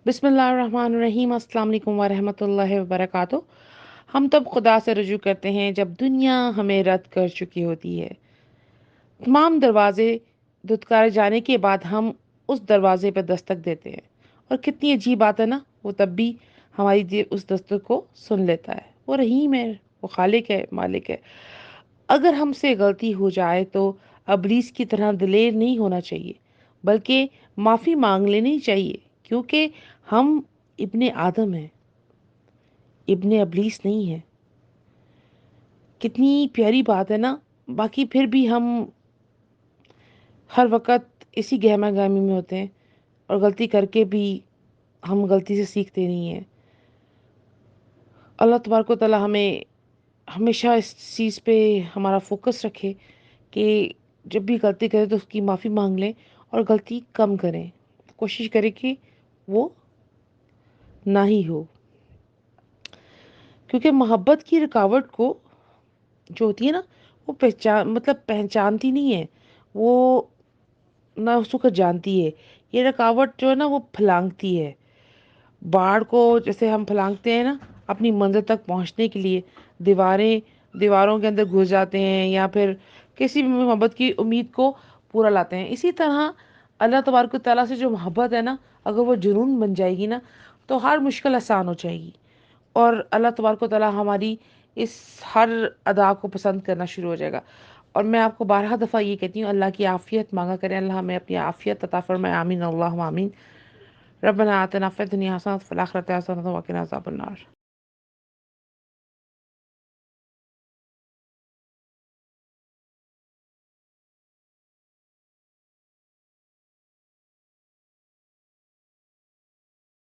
بسم اللہ الرحمن الرحیم، السلام علیکم ورحمۃ اللہ وبرکاتہ۔ ہم تب خدا سے رجوع کرتے ہیں جب دنیا ہمیں رد کر چکی ہوتی ہے۔ تمام دروازے دھتکارے جانے کے بعد ہم اس دروازے پہ دستک دیتے ہیں، اور کتنی عجیب بات ہے نا، وہ تب بھی ہماری اس دستک کو سن لیتا ہے۔ وہ رحیم ہے، وہ خالق ہے، مالک ہے۔ اگر ہم سے غلطی ہو جائے تو ابلیس کی طرح دلیر نہیں ہونا چاہیے، بلکہ معافی مانگ لینی چاہیے، کیونکہ ہم ابن آدم ہیں، ابن ابلیس نہیں ہے۔ کتنی پیاری بات ہے نا۔ باقی پھر بھی ہم ہر وقت اسی گہما گہمی میں ہوتے ہیں، اور غلطی کر کے بھی ہم غلطی سے سیکھتے نہیں ہیں۔ اللہ تبارک و تعالیٰ ہمیں ہمیشہ اس چیز پہ ہمارا فوکس رکھے کہ جب بھی غلطی کریں تو اس کی معافی مانگ لیں، اور غلطی کم کریں، کوشش کریں کہ وہ نہ ہی ہو، کیونکہ محبت کی رکاوٹ کو جو ہوتی ہے نا، وہ پہچانتی نہیں ہے، وہ نہ اس کو جانتی ہے۔ یہ رکاوٹ جو ہے نا، وہ پھلانگتی ہے باڑ کو، جیسے ہم پھلانگتے ہیں نا اپنی منزل تک پہنچنے کے لیے، دیواروں کے اندر گھس جاتے ہیں، یا پھر کسی بھی محبت کی امید کو پورا لاتے ہیں۔ اسی طرح اللہ تبارک و تعالیٰ سے جو محبت ہے نا، اگر وہ جنون بن جائے گی نا، تو ہر مشکل آسان ہو جائے گی، اور اللہ تبارک و تعالیٰ ہماری اس ہر ادا کو پسند کرنا شروع ہو جائے گا۔ اور میں آپ کو بارہا دفعہ یہ کہتی ہوں، اللہ کی عافیت مانگا کریں، اللہ ہمیں اپنی عافیت عطا فرمائے، آمین اللہم آمین۔ ربنا آتنا فی الدنیا حسنۃ وفی الآخرۃ حسنۃ وقنا عذاب النار۔